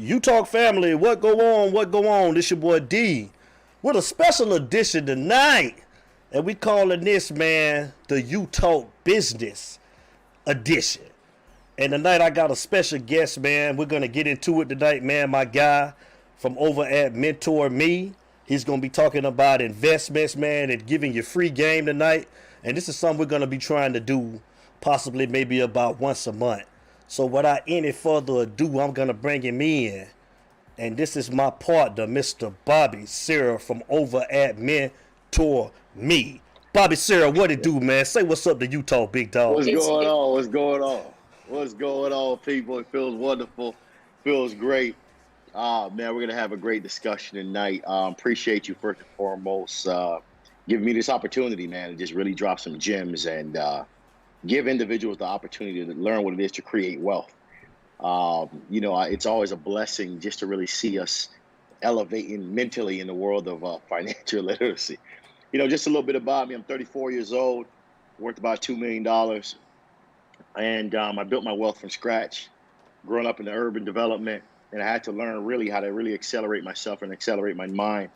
You Talk family, what go on? What go on? This your boy D with a special edition tonight. And we calling this, man, the You Talk Business Edition. And tonight I got a special guest, man. We're going to get into it tonight, man. My guy from over at Mentourme. He's going to be talking about investments, man, and giving you free game tonight. And this is something we're going to be trying to do possibly maybe about once a month. So without any further ado, I'm going to bring him in. And this is my partner, Mr. Bobbie Sera from over at Mentourme. Bobbie Sera, what it do, man? Say what's up to Utah, big dog. What's going on? What's going on? What's going on, people? It feels wonderful. Feels great. Man, we're going to have a great discussion tonight. Appreciate you, first and foremost, giving me this opportunity, man, to just really drop some gems and give individuals the opportunity to learn what it is to create wealth. It's always a blessing just to really see us elevating mentally in the world of financial literacy. Just a little bit about me. I'm 34 years old, worth about $2 million. And I built my wealth from scratch, growing up in the urban development. And I had to learn really how to really accelerate myself and accelerate my mind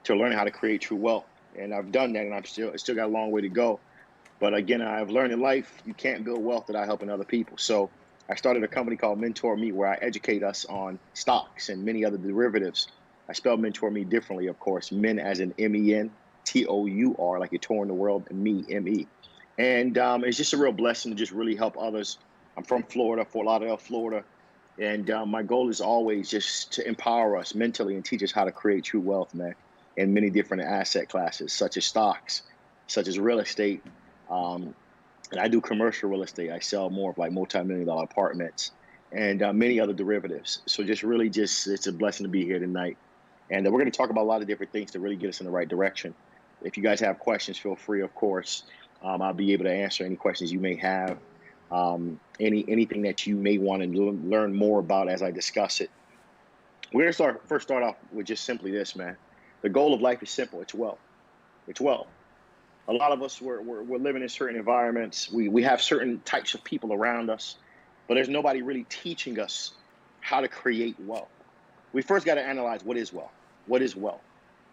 to learn how to create true wealth. And I've done that, and I still got a long way to go. But again, I've learned in life, you can't build wealth without helping other people. So I started a company called Mentourme, where I educate us on stocks and many other derivatives. I spell Mentourme differently, of course. Men as in MEN, TOUR, like you're touring the world, and me, ME. And it's just a real blessing to just really help others. I'm from Florida, Fort Lauderdale, Florida. And my goal is always just to empower us mentally and teach us how to create true wealth, man, in many different asset classes, such as stocks, such as real estate. And I do commercial real estate. I sell more of like multi-million-dollar apartments and many other derivatives. So it's a blessing to be here tonight. And we're going to talk about a lot of different things to really get us in the right direction. If you guys have questions, feel free, of course. I'll be able to answer any questions you may have, anything that you may want to learn more about as I discuss it. We're going to first start off with just simply this, man. The goal of life is simple. It's wealth. It's wealth. A lot of us, we're living in certain environments. We have certain types of people around us, but there's nobody really teaching us how to create wealth. We first got to analyze what is wealth. What is wealth?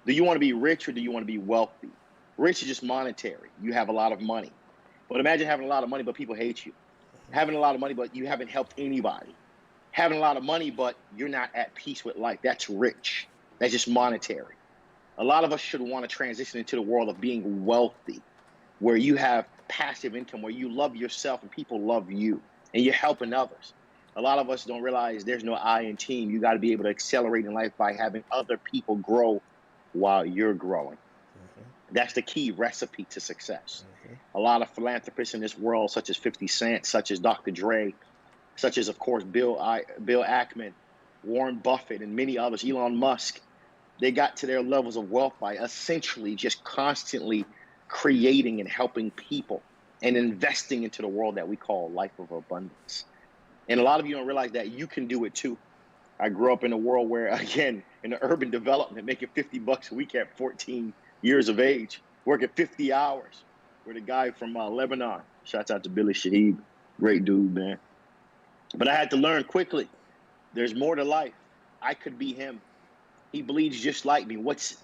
Do you want to be rich or do you want to be wealthy? Rich is just monetary. You have a lot of money. But imagine having a lot of money, but people hate you. Having a lot of money, but you haven't helped anybody. Having a lot of money, but you're not at peace with life. That's rich. That's just monetary. A lot of us should want to transition into the world of being wealthy, where you have passive income, where you love yourself and people love you, and you're helping others. A lot of us don't realize there's no I in team. You got to be able to accelerate in life by having other people grow while you're growing. That's the key recipe to success. A lot of philanthropists in this world, such as 50 Cent, such as Dr. Dre, such as, of course, Bill Ackman, Warren Buffett, and many others, Elon Musk, they got to their levels of wealth by essentially just constantly creating and helping people and investing into the world that we call life of abundance. And a lot of you don't realize that you can do it too. I grew up in a world where, again, in the urban development, making $50 a week at 14 years of age, working 50 hours with a guy from Lebanon. Shouts out to Billy Shaheed. Great dude, man. But I had to learn quickly. There's more to life. I could be him. He bleeds just like me. What's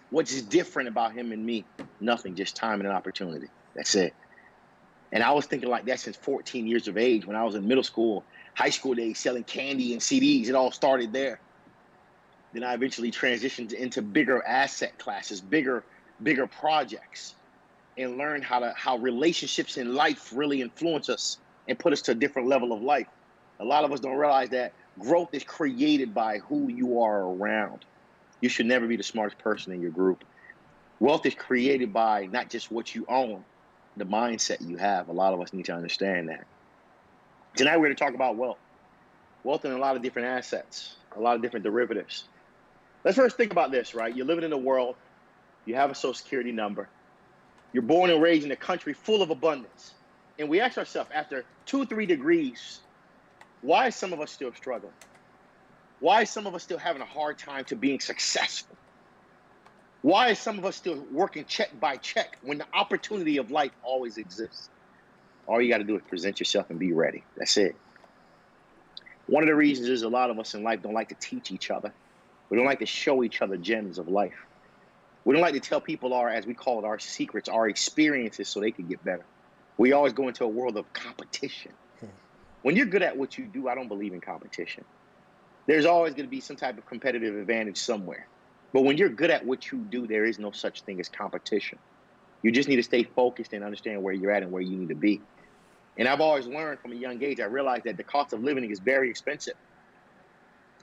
different about him and me? Nothing, just time and an opportunity. That's it. And I was thinking like that since 14 years of age, when I was in middle school, high school days, selling candy and CDs. It all started there. Then I eventually transitioned into bigger asset classes, bigger projects, and learned how relationships in life really influence us and put us to a different level of life. A lot of us don't realize that growth is created by who you are around. You should never be the smartest person in your group. Wealth is created by not just what you own, the mindset you have. A lot of us need to understand that. Tonight we're going to talk about wealth. Wealth in a lot of different assets, a lot of different derivatives. Let's first think about this, right? You're living in a world, you have a social security number, you're born and raised in a country full of abundance. And we ask ourselves, after 2 or 3 degrees, why is some of us still struggling? Why is some of us still having a hard time to being successful? Why is some of us still working check by check when the opportunity of life always exists? All you got to do is present yourself and be ready. That's it. One of the reasons is a lot of us in life don't like to teach each other. We don't like to show each other gems of life. We don't like to tell people our, as we call it, our secrets, our experiences so they can get better. We always go into a world of competition. When you're good at what you do, I don't believe in competition. There's always going to be some type of competitive advantage somewhere. But when you're good at what you do, there is no such thing as competition. You just need to stay focused and understand where you're at and where you need to be. And I've always learned from a young age, I realized that the cost of living is very expensive.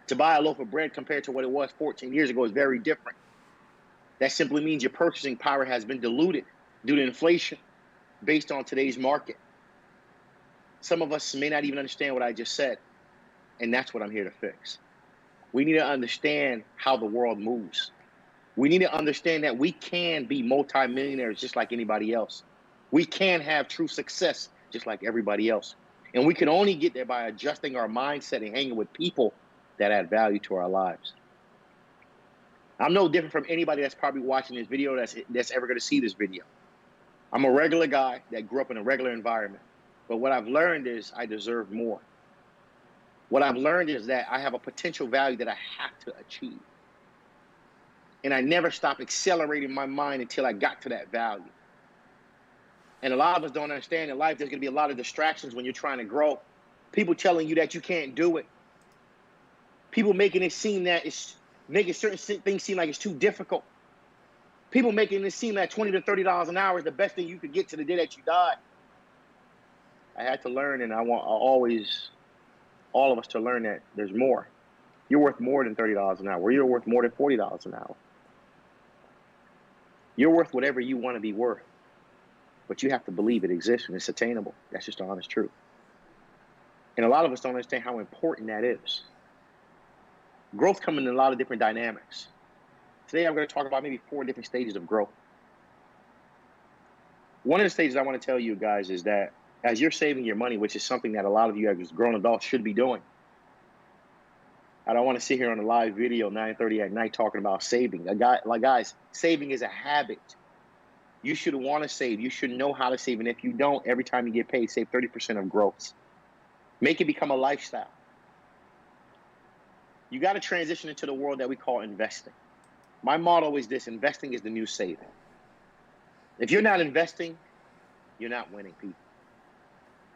To buy a loaf of bread compared to what it was 14 years ago is very different. That simply means your purchasing power has been diluted due to inflation based on today's market. Some of us may not even understand what I just said, and that's what I'm here to fix. We need to understand how the world moves. We need to understand that we can be multimillionaires just like anybody else. We can have true success just like everybody else. And we can only get there by adjusting our mindset and hanging with people that add value to our lives. I'm no different from anybody that's probably watching this video that's ever going to see this video. I'm a regular guy that grew up in a regular environment. But what I've learned is I deserve more. What I've learned is that I have a potential value that I have to achieve. And I never stopped accelerating my mind until I got to that value. And a lot of us don't understand in life there's going to be a lot of distractions when you're trying to grow. People telling you that you can't do it. People making it seem that making certain things seem like it's too difficult. People making it seem that $20 to $30 an hour is the best thing you could get to the day that you die. I had to learn, and I want always all of us to learn that there's more. You're worth more than $30 an hour. You're worth more than $40 an hour. You're worth whatever you want to be worth. But you have to believe it exists and it's attainable. That's just the honest truth. And a lot of us don't understand how important that is. Growth comes in a lot of different dynamics. Today I'm going to talk about maybe 4 different stages of growth. One of the stages I want to tell you guys is that as you're saving your money, which is something that a lot of you as grown adults should be doing. I don't want to sit here on a live video 9:30 at night talking about saving. Guys, saving is a habit. You should want to save. You should know how to save. And if you don't, every time you get paid, save 30% of gross. Make it become a lifestyle. You got to transition into the world that we call investing. My motto is this: investing is the new saving. If you're not investing, you're not winning, people.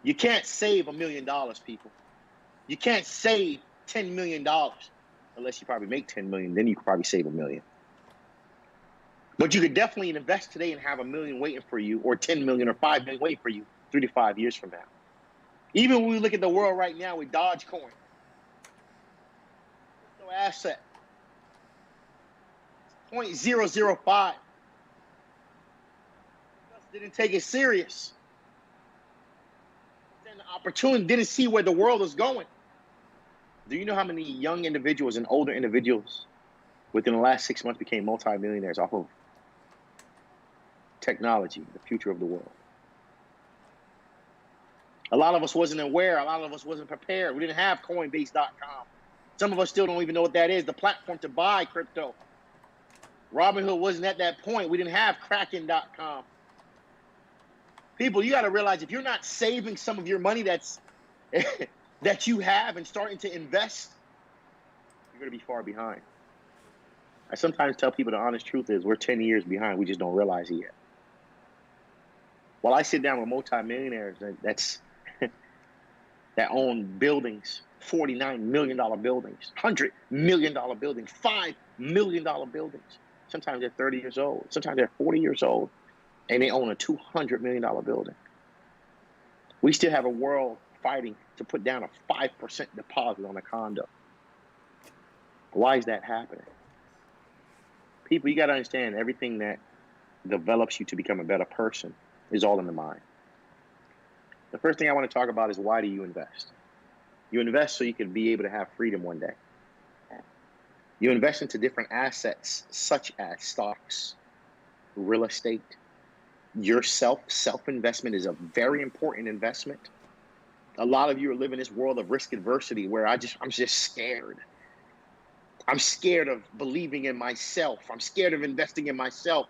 You can't save $1 million, people. You can't save $10 million unless you probably make 10 million. Then you could probably save $1 million. But you could definitely invest today and have $1 million waiting for you, or 10 million or 5 million waiting for you 3 to 5 years from now. Even when we look at the world right now with Dogecoin, crypto asset, 0.005. Didn't take it serious. Then the opportunity, didn't see where the world was going. Do you know how many young individuals and older individuals within the last 6 months became multimillionaires off of technology, the future of the world? A lot of us wasn't aware. A lot of us wasn't prepared. We didn't have Coinbase.com. Some of us still don't even know what that is, the platform to buy crypto. Robinhood wasn't at that point. We didn't have Kraken.com. People, you got to realize if you're not saving some of your money that you have and starting to invest, you're going to be far behind. I sometimes tell people the honest truth is we're 10 years behind. We just don't realize it yet. While I sit down with multimillionaires that own buildings, $49 million buildings, $100 million buildings, $5 million buildings. Sometimes they're 30 years old. Sometimes they're 40 years old. And they own a $200 million building. We still have a world fighting to put down a 5% deposit on a condo. Why is that happening? People, you got to understand everything that develops you to become a better person is all in the mind. The first thing I want to talk about is, why do you invest? You invest so you can be able to have freedom one day. You invest into different assets such as stocks, real estate. Self-investment is a very important investment. A lot of you are living this world of risk adversity where I'm just scared. I'm scared of believing in myself. I'm scared of investing in myself.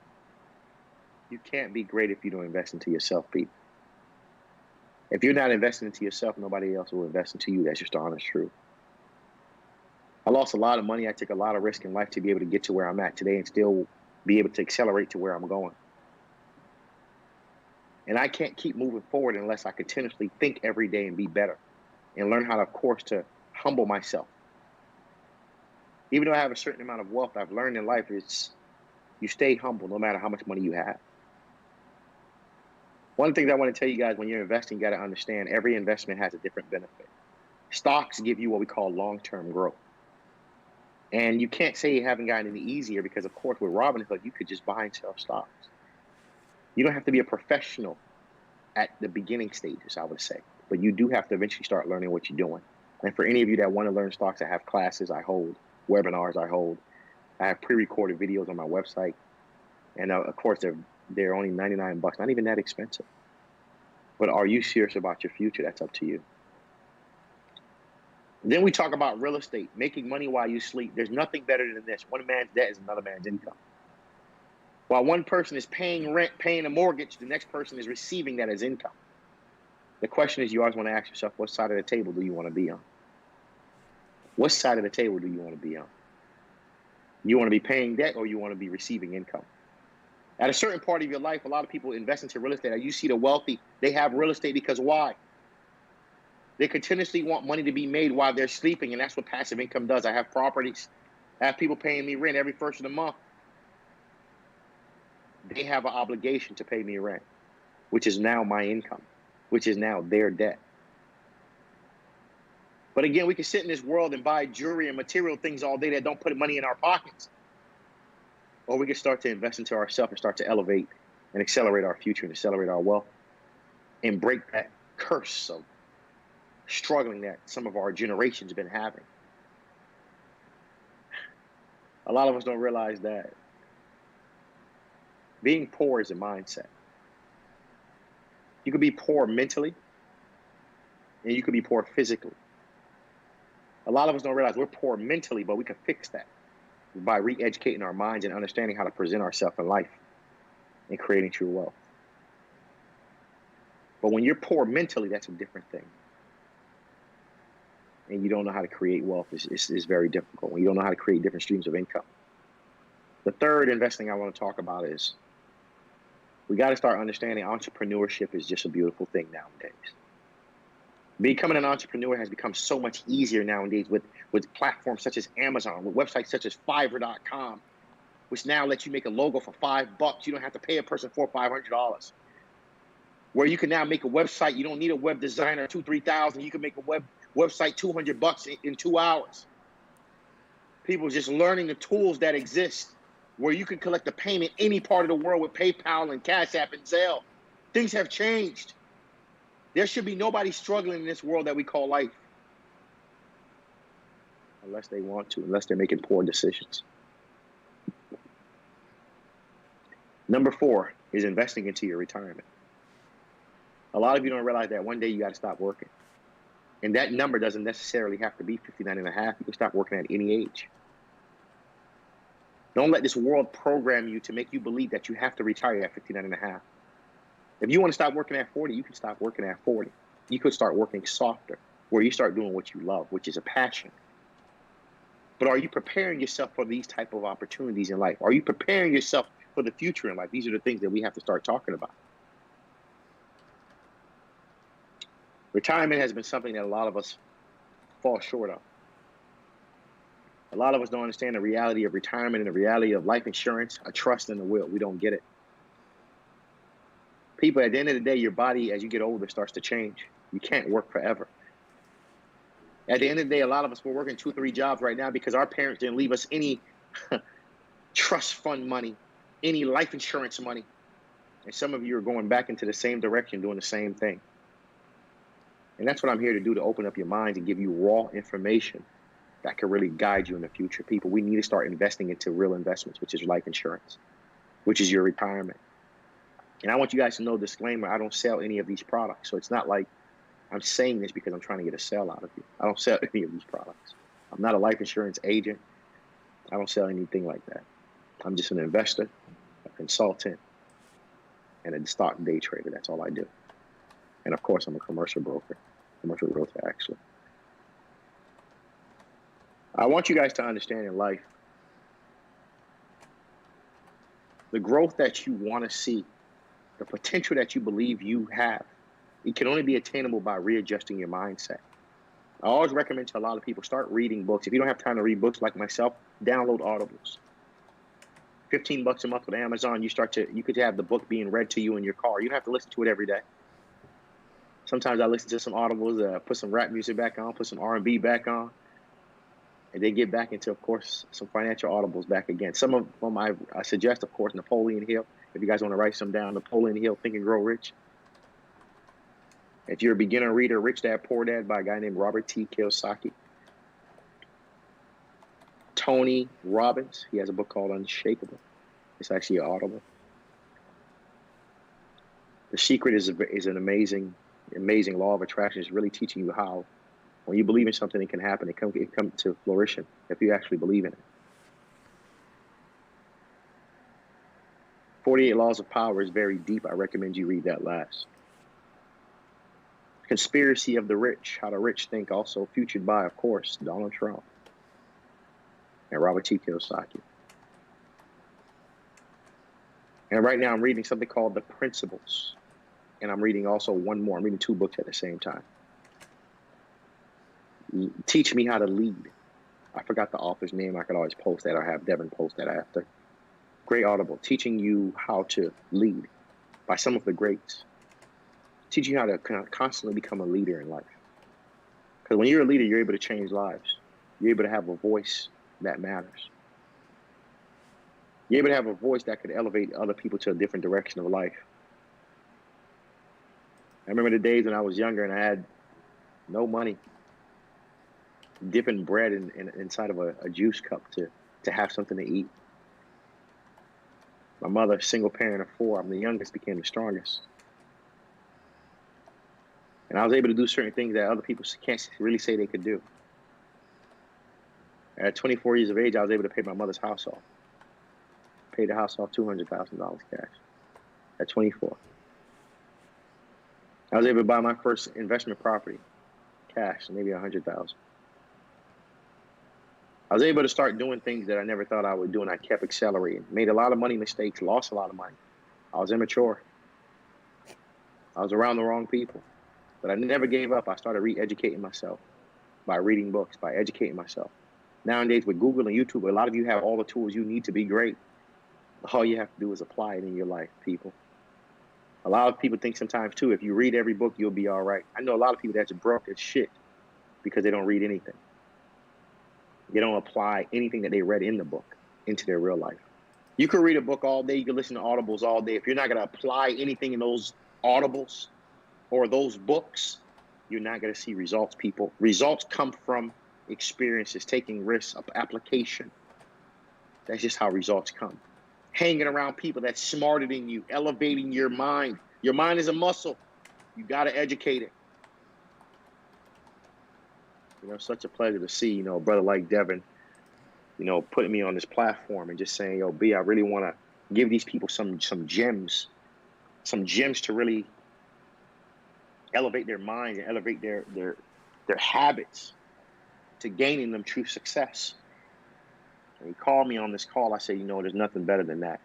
You can't be great if you don't invest into yourself, people. If you're not investing into yourself, nobody else will invest into you. That's just the honest truth. I lost a lot of money. I took a lot of risk in life to be able to get to where I'm at today and still be able to accelerate to where I'm going. And I can't keep moving forward unless I continuously think every day and be better and learn how to, of course, to humble myself. Even though I have a certain amount of wealth, I've learned in life is you stay humble no matter how much money you have. One of the things I want to tell you guys, when you're investing, you got to understand every investment has a different benefit. Stocks give you what we call long-term growth. And you can't say you haven't gotten any easier because, of course, with Robinhood, you could just buy and sell stocks. You don't have to be a professional at the beginning stages, I would say. But you do have to eventually start learning what you're doing. And for any of you that want to learn stocks, I have classes I hold, webinars I hold. I have pre-recorded videos on my website. And, of course, they're only $99, not even that expensive. But are you serious about your future? That's up to you. Then we talk about real estate, making money while you sleep. There's nothing better than this. One man's debt is another man's income. While one person is paying rent, paying a mortgage, the next person is receiving that as income. The question is, you always want to ask yourself, what side of the table do you want to be on? What side of the table do you want to be on? You want to be paying debt or you want to be receiving income? At a certain part of your life, a lot of people invest into real estate. You see the wealthy, they have real estate because why? They continuously want money to be made while they're sleeping, and that's what passive income does. I have properties. I have people paying me rent every first of the month. They have an obligation to pay me rent, which is now my income, which is now their debt. But again, we can sit in this world and buy jewelry and material things all day that don't put money in our pockets. Or we can start to invest into ourselves and start to elevate and accelerate our future and accelerate our wealth and break that curse of struggling that some of our generations have been having. A lot of us don't realize that being poor is a mindset. You could be poor mentally and you could be poor physically. A lot of us don't realize we're poor mentally, but we can fix that by re-educating our minds and understanding how to present ourselves in life and creating true wealth. But when you're poor mentally, that's a different thing. And you don't know how to create wealth, it's very difficult when you don't know how to create different streams of income. The third investing I want to talk about is we got to start understanding entrepreneurship is just a beautiful thing nowadays. Becoming an entrepreneur has become so much easier nowadays with platforms such as Amazon, with websites such as Fiverr.com, which now lets you make a logo for $5. You don't have to pay a person $400 or $500. Where you can now make a website, you don't need a web designer, $2,000-$3,000. You can make a website $200 in 2 hours. People just learning the tools that exist where you can collect a payment any part of the world with PayPal and Cash App and Zelle. Things have changed. There should be nobody struggling in this world that we call life. Unless they want to, unless they're making poor decisions. Number 4 is investing into your retirement. A lot of you don't realize that one day you got to stop working. And that number doesn't necessarily have to be 59 and a half. You can stop working at any age. Don't let this world program you to make you believe that you have to retire at 59 and a half. If you want to stop working at 40, you can stop working at 40. You could start working softer, where you start doing what you love, which is a passion. But are you preparing yourself for these type of opportunities in life? Are you preparing yourself for the future in life? These are the things that we have to start talking about. Retirement has been something that a lot of us fall short of. A lot of us don't understand the reality of retirement and the reality of life insurance, a trust, and a will. We don't get it. People, at the end of the day, your body, as you get older, starts to change. You can't work forever. At the end of the day, a lot of us, we're working 2 or 3 jobs right now because our parents didn't leave us any trust fund money, any life insurance money. And some of you are going back into the same direction, doing the same thing. And that's what I'm here to do, to open up your minds and give you raw information that can really guide you in the future. People, we need to start investing into real investments, which is life insurance, which is your retirement. And I want you guys to know, disclaimer, I don't sell any of these products. So it's not like I'm saying this because I'm trying to get a sale out of you. I don't sell any of these products. I'm not a life insurance agent. I don't sell anything like that. I'm just an investor, a consultant, and a stock day trader. That's all I do. And of course, I'm a commercial broker, commercial realtor, actually. I want you guys to understand in life, the growth that you want to see, the potential that you believe you have, it can only be attainable by readjusting your mindset. I always recommend to a lot of people, start reading books. If you don't have time to read books like myself, download Audibles. $15 a month with Amazon, you could have the book being read to you in your car. You don't have to listen to it every day. Sometimes I listen to some Audibles, put some rap music back on, put some R&B back on, and then get back into, of course, some financial Audibles back again. Some of them I suggest, of course, Napoleon Hill. If you guys want to write some down, Napoleon Hill, Think and Grow Rich. If you're a beginner reader, Rich Dad, Poor Dad by a guy named Robert T. Kiyosaki. Tony Robbins, he has a book called Unshakable. It's actually an Audible. The Secret is an amazing law of attraction. It's really teaching you how, when you believe in something, it can happen. It come to fruition if you actually believe in it. 48 Laws of Power is very deep. I recommend you read that last. Conspiracy of the Rich, How the Rich Think, also featured by, of course, Donald Trump and Robert T. Kiyosaki. And right now I'm reading something called The Principles. And I'm reading also one more. I'm reading 2 books at the same time. Teach Me How to Lead. I forgot the author's name. I could always post that or have Devin post that after. Great Audible. Teaching you how to lead by some of the greats. Teaching you how to constantly become a leader in life. Because when you're a leader, you're able to change lives. You're able to have a voice that matters. You're able to have a voice that could elevate other people to a different direction of life. I remember the days when I was younger and I had no money, dipping bread inside of a juice cup to have something to eat. My mother, single parent of 4, I'm the youngest, became the strongest. And I was able to do certain things that other people can't really say they could do. At 24 years of age, I was able to pay my mother's house off. Paid the house off $200,000 cash at 24. I was able to buy my first investment property, cash, maybe $100,000. I was able to start doing things that I never thought I would do, and I kept accelerating. Made a lot of money mistakes, lost a lot of money. I was immature. I was around the wrong people. But I never gave up. I started re-educating myself by reading books, by educating myself. Nowadays, with Google and YouTube, a lot of you have all the tools you need to be great. All you have to do is apply it in your life, people. A lot of people think sometimes, too, if you read every book, you'll be all right. I know a lot of people that's broke as shit because they don't read anything. They don't apply anything that they read in the book into their real life. You can read a book all day. You can listen to Audibles all day. If you're not going to apply anything in those Audibles or those books, you're not going to see results, people. Results come from experiences, taking risks, application. That's just how results come. Hanging around people that's smarter than you, elevating your mind. Your mind is a muscle. You got to educate it. Such a pleasure to see, a brother like Devin, putting me on this platform and just saying, yo, B, I really want to give these people some gems to really elevate their minds and elevate their habits to gaining them true success. And he called me on this call. I said, there's nothing better than that.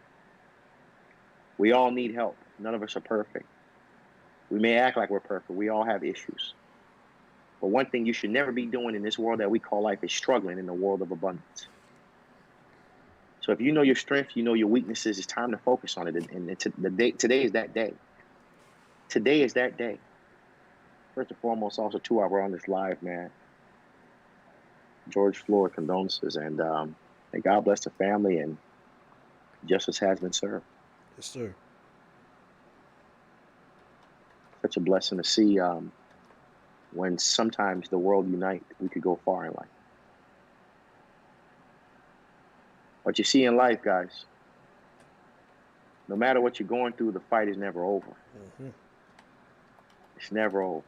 We all need help. None of us are perfect. We may act like we're perfect. We all have issues. But one thing you should never be doing in this world that we call life is struggling in the world of abundance. So if you know your strength, you know your weaknesses, it's time to focus on it. And today is that day. Today is that day. First and foremost, also, too, while we're on this live, man, George Floyd condolences, and God bless the family, and justice has been served. Yes, sir. Such a blessing to see when sometimes the world unites, we could go far in life. What you see in life, guys, no matter what you're going through, the fight is never over. Mm-hmm. It's never over.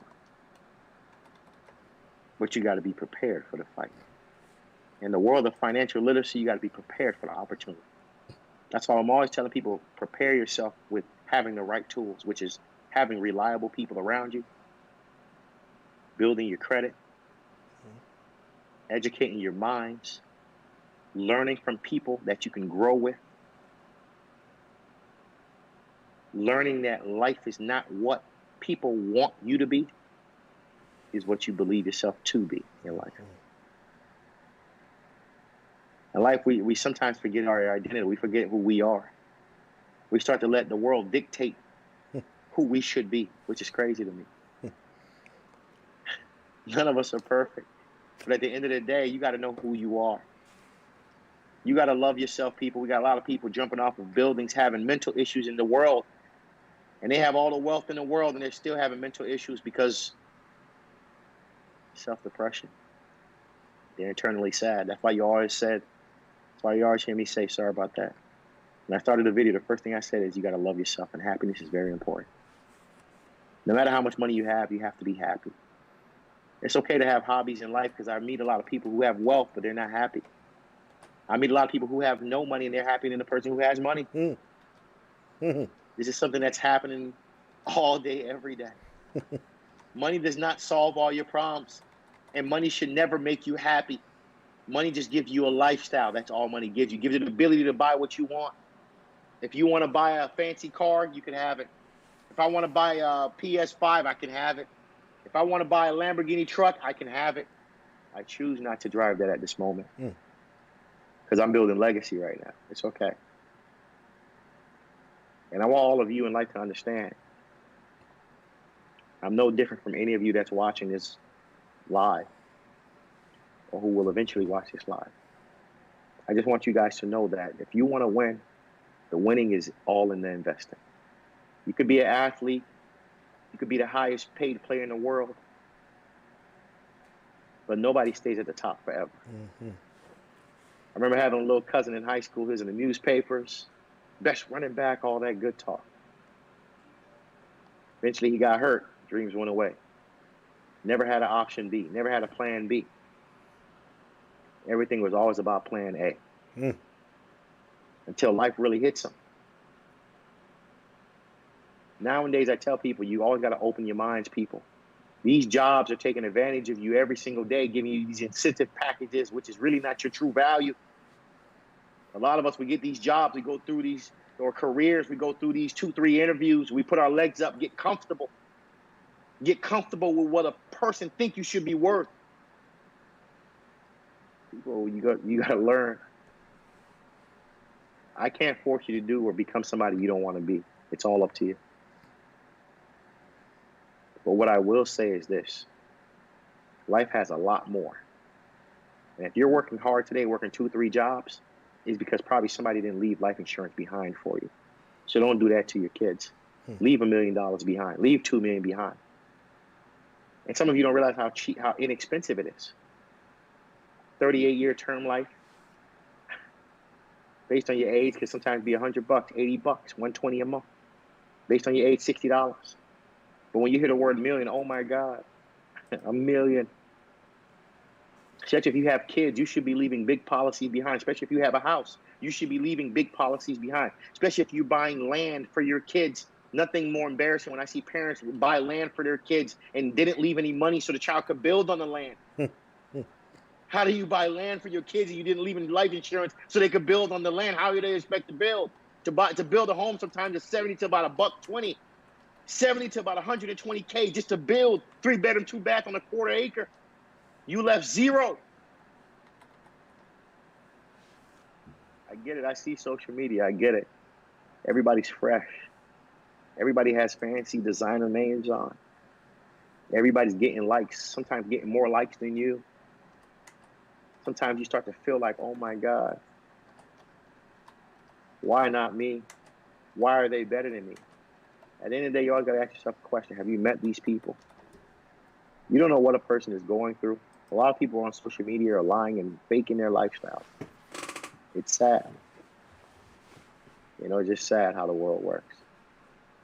But you got to be prepared for the fight. In the world of financial literacy, you got to be prepared for the opportunity. That's why I'm always telling people, prepare yourself with having the right tools, which is having reliable people around you, building your credit, educating your minds, learning from people that you can grow with, learning that life is not what people want you to be, is what you believe yourself to be in life. In life, we sometimes forget our identity. We forget who we are. We start to let the world dictate who we should be, which is crazy to me. None of us are perfect. But at the end of the day, you got to know who you are. You got to love yourself, people. We got a lot of people jumping off of buildings having mental issues in the world. And they have all the wealth in the world, and they're still having mental issues because self-depression. They're internally sad. That's why you always hear me say, sorry about that. When I started the video, the first thing I said is you got to love yourself, and happiness is very important. No matter how much money you have to be happy. It's okay to have hobbies in life, because I meet a lot of people who have wealth, but they're not happy. I meet a lot of people who have no money, and they're happier than the person who has money. This is something that's happening all day, every day. Money does not solve all your problems, and money should never make you happy. Money just gives you a lifestyle. That's all money gives you. It gives you the ability to buy what you want. If you want to buy a fancy car, you can have it. If I want to buy a PS5, I can have it. If I want to buy a Lamborghini truck, I can have it. I choose not to drive that at this moment, because I'm building legacy right now. It's okay. And I want all of you in life to understand, I'm no different from any of you that's watching this live, or who will eventually watch this live. I just want you guys to know that if you want to win, the winning is all in the investing. You could be an athlete. You could be the highest paid player in the world. But nobody stays at the top forever. I remember having a little cousin in high school who was in the newspapers, best running back, all that good talk. Eventually he got hurt. Dreams went away. Never had an option B. Never had a plan B. Everything was always about plan A. Until life really hits them. Nowadays, I tell people, you always got to open your minds, people. These jobs are taking advantage of you every single day, giving you these incentive packages, which is really not your true value. A lot of us, we get these jobs, we go through these, or careers, we go through these 2-3 interviews, we put our legs up, get comfortable. Get comfortable with what a person thinks you should be worth. People, you got to learn. I can't force you to do or become somebody you don't want to be. It's all up to you. But what I will say is this. Life has a lot more. And if you're working hard today, working 2-3 jobs, it's because probably somebody didn't leave life insurance behind for you. So don't do that to your kids. Leave $1 million behind. Leave $2 million behind. And some of you don't realize how cheap, how inexpensive it is. 38-year term life, based on your age, could sometimes be $100, $80, $120 a month. Based on your age, $60. But when you hear the word million, oh my God, $1 million. Especially if you have kids, you should be leaving big policies behind. Especially if you have a house, you should be leaving big policies behind. Especially if you're buying land for your kids. Nothing more embarrassing when I see parents buy land for their kids and didn't leave any money so the child could build on the land. How do you buy land for your kids and you didn't leave any life insurance so they could build on the land? How do they expect to build? To build a home sometimes is $70 to about $120. 70 to about $120K just to build 3-bedroom, 2-bath on a 1/4 acre. You left zero. I get it. I see social media. I get it. Everybody's fresh. Everybody has fancy designer names on. Everybody's getting likes, sometimes getting more likes than you. Sometimes you start to feel like, oh my God, why not me? Why are they better than me? At the end of the day, you always got to ask yourself a question. Have you met these people? You don't know what a person is going through. A lot of people on social media are lying and faking their lifestyle. It's sad. You know, it's just sad how the world works.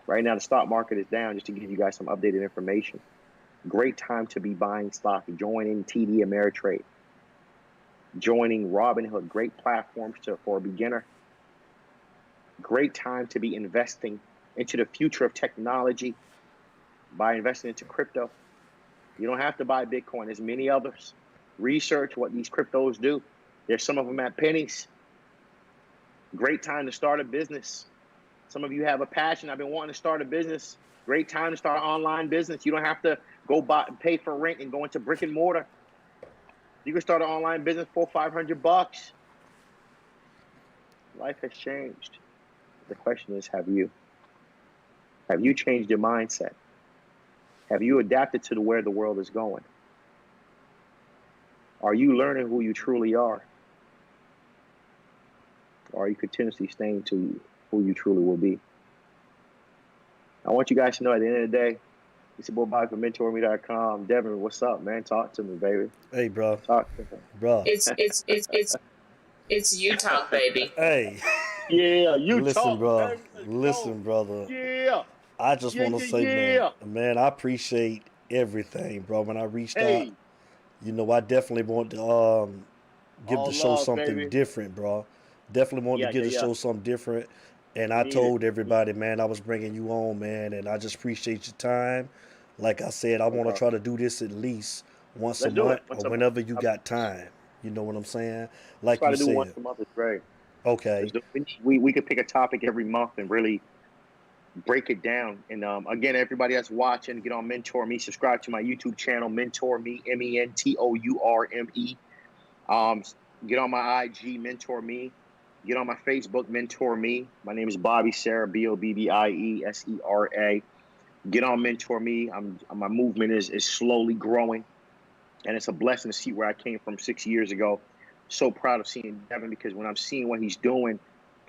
Right now, the stock market is down, just to give you guys some updated information. Great time to be buying stock. Joining TD Ameritrade. Joining Robinhood. Great platforms for a beginner. Great time to be investing into the future of technology by investing into crypto. You don't have to buy Bitcoin. There's many others. Research what these cryptos do. There's some of them at pennies. Great time to start a business. Some of you have a passion. I've been wanting to start a business. Great time to start an online business. You don't have to go buy, pay for rent and go into brick and mortar. You can start an online business for $500. Life has changed. The question is, have you? Have you changed your mindset? Have you adapted to where the world is going? Are you learning who you truly are? Or are you continuously staying to who you truly will be? I want you guys to know at the end of the day, it's your boy Bobbie from Mentourme.com. Devin, what's up, man? Talk to me, baby. Hey, bro. Talk to me. Bro. It's Utah, baby. Hey. Yeah, you Listen, talk, bro. baby. Let's Listen, go. brother. Yeah. I just want to say, man, I appreciate everything, bro. When I reached out, you know, I definitely want to give All the show love, something baby. different, bro. Definitely want to give the show something different. And I told everybody, man, I was bringing you on, man, and I just appreciate your time. Like I said, I want to try to do this at least once a month or whenever you got time. You know what I'm saying? Like you said. Try to do once a month is great. Okay. We could pick a topic every month and really break it down. And again, everybody that's watching, get on Mentourme. Subscribe to my YouTube channel, Mentourme, Mentourme. Get on my IG, Mentourme. Get on my Facebook, Mentourme. My name is Bobbie Sera, Bobbiesera. Get on Mentourme. My movement is slowly growing, and it's a blessing to see where I came from 6 years ago. So proud of seeing Devin, because when I'm seeing what he's doing,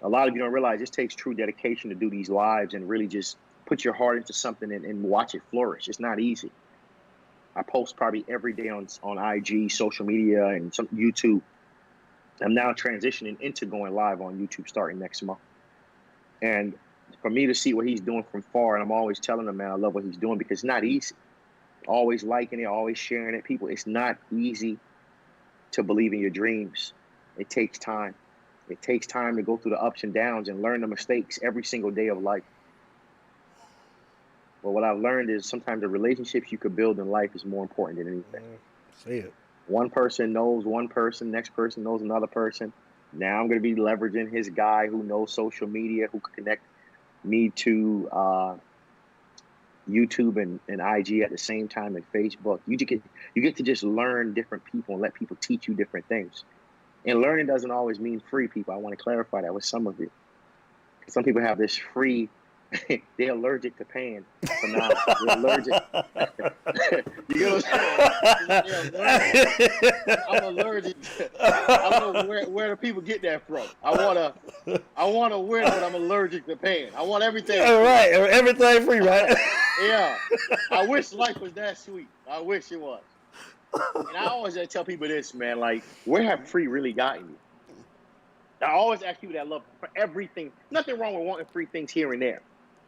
a lot of you don't realize this takes true dedication to do these lives and really just put your heart into something and watch it flourish. It's not easy. I post probably every day on IG, social media, and some YouTube. I'm now transitioning into going live on YouTube starting next month. And for me to see what he's doing from far, and I'm always telling him, man, I love what he's doing, because it's not easy. Always liking it, always sharing it. People, it's not easy to believe in your dreams. It takes time. It takes time to go through the ups and downs and learn the mistakes every single day of life. But what I've learned is sometimes the relationships you could build in life is more important than anything. See it. One person knows one person, next person knows another person. Now I'm going to be leveraging his guy who knows social media, who can connect me to YouTube and IG at the same time, and Facebook. You get to just learn different people and let people teach you different things. And learning doesn't always mean free, people. I want to clarify that with some of you. Some people have this free, they're allergic to paying. So now they're allergic. You know what I'm saying? I'm allergic. I don't know where do people get that from. I wanna win, but I'm allergic to paying. I want everything. All right, everything free, right? Yeah. I wish life was that sweet. I wish it was. And I always tell people this, man, like, where have free really gotten you? I always ask people that love for everything. Nothing wrong with wanting free things here and there.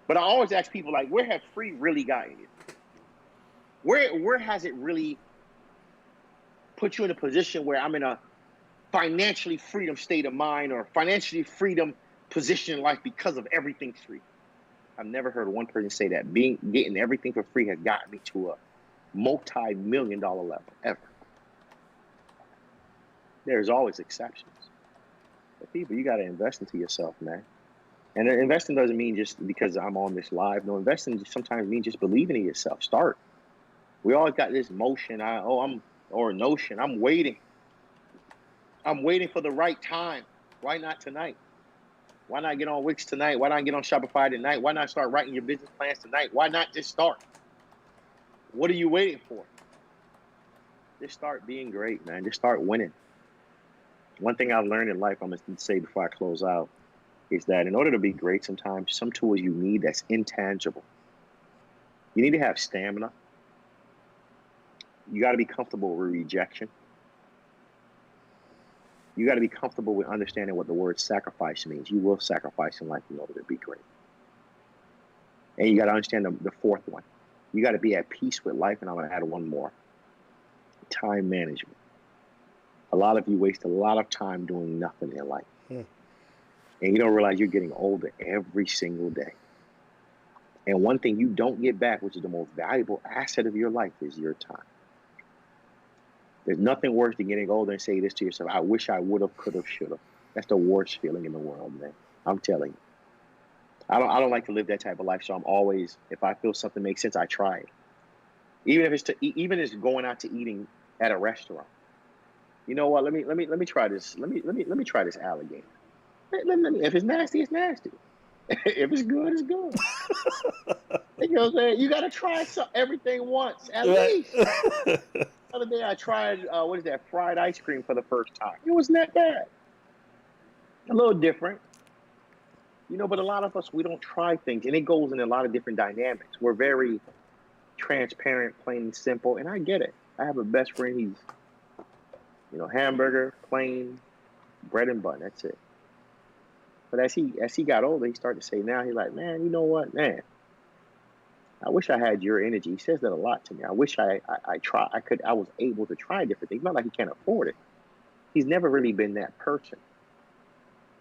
But I always ask people, like, where have free really gotten you? Where has it really put you in a position where I'm in a financially freedom state of mind or financially freedom position in life because of everything free? I've never heard one person say that. Getting everything for free has gotten me to a multi-million-dollar level, ever. There's always exceptions. But people, you got to invest into yourself, man. And investing doesn't mean just because I'm on this live. No, investing sometimes means just believing in yourself. Start. We always got this notion. I'm waiting. I'm waiting for the right time. Why not tonight? Why not get on Wix tonight? Why not get on Shopify tonight? Why not start writing your business plans tonight? Why not just start? What are you waiting for? Just start being great, man. Just start winning. One thing I've learned in life, I'm going to say before I close out, is that in order to be great, sometimes some tools you need that's intangible. You need to have stamina. You got to be comfortable with rejection. You got to be comfortable with understanding what the word sacrifice means. You will sacrifice in life in order to be great. And you got to understand the fourth one. You got to be at peace with life, and I'm going to add one more. Time management. A lot of you waste a lot of time doing nothing in life. And you don't realize you're getting older every single day. And one thing you don't get back, which is the most valuable asset of your life, is your time. There's nothing worse than getting older and say this to yourself: I wish I would have, could have, should have. That's the worst feeling in the world, man. I'm telling you. I don't like to live that type of life. So I'm always, if I feel something makes sense, I try it. Even if it's even if it's going out to eating at a restaurant. You know what? Let me try this. Let me try this alligator. If it's nasty, it's nasty. If it's good, it's good. You know what I'm saying? You gotta try everything once at least. The other day I tried what is that, fried ice cream for the first time. It wasn't that bad. A little different. You know, but a lot of us, we don't try things, and it goes in a lot of different dynamics. We're very transparent, plain and simple, and I get it. I have a best friend. He's, you know, hamburger, plain, bread and bun. That's it. But as he got older, he started to say, now he's like, man, you know what, man, I wish I had your energy. He says that a lot to me. I wish I was able to try different things. Not like he can't afford it. He's never really been that person.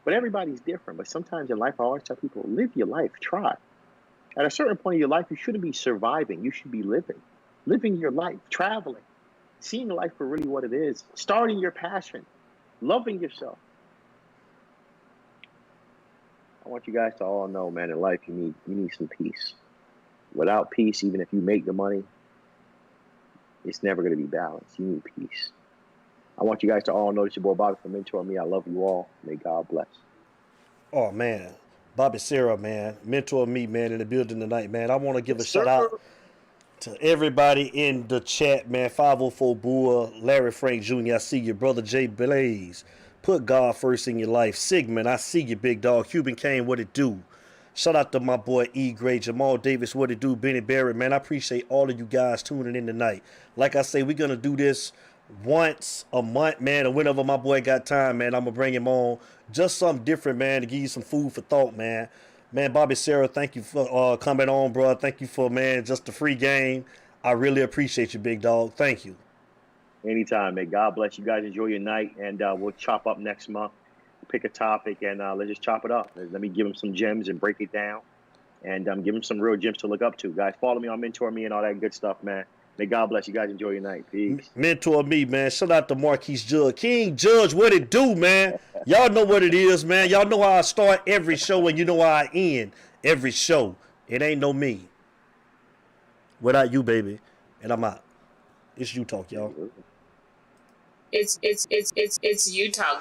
But everybody's different. But sometimes in life, I always tell people, live your life, try. At a certain point in your life, you shouldn't be surviving. You should be living your life, traveling, seeing life for really what it is, starting your passion, loving yourself. I want you guys to all know, man, in life, you need some peace. Without peace, even if you make the money, it's never going to be balanced. You need peace. I want you guys to all know that your boy Bobbie from Mentourme. I love you all. May God bless. Oh, man. Bobbie Sera, man. Mentourme, man, in the building tonight, man. I want to give a shout out to everybody in the chat, man. 504 Bull, Larry Frank Jr., I see you. Brother Jay Blaze. Put God first in your life. Sigmund, I see you, big dog. Cuban Kane, what it do? Shout out to my boy E. Gray, Jamal Davis, what it do? Benny Barrett, man. I appreciate all of you guys tuning in tonight. Like I say, we're going to do this once a month, man, and whenever my boy got time, man, I'm gonna bring him on. Just something different, man, to give you some food for thought, man. Man, Bobbie Sera, thank you for coming on, bro. Thank you for, man, just the free game. I really appreciate you, big dog. Thank you. Anytime, man. God bless you guys. Enjoy your night, and we'll chop up next month. Pick a topic, and let's just chop it up. Let me give them some gems and break it down, and give them some real gems to look up to. Guys, follow me on Mentourme and all that good stuff, man. May God bless you guys. Enjoy your night. Peace. Mentourme, man. Shout out to Marquise Judge. King Judge, what it do, man? Y'all know what it is, man. Y'all know how I start every show, and you know how I end every show. It ain't no me without you, baby. And I'm out. It's you talk, y'all. It's you talk.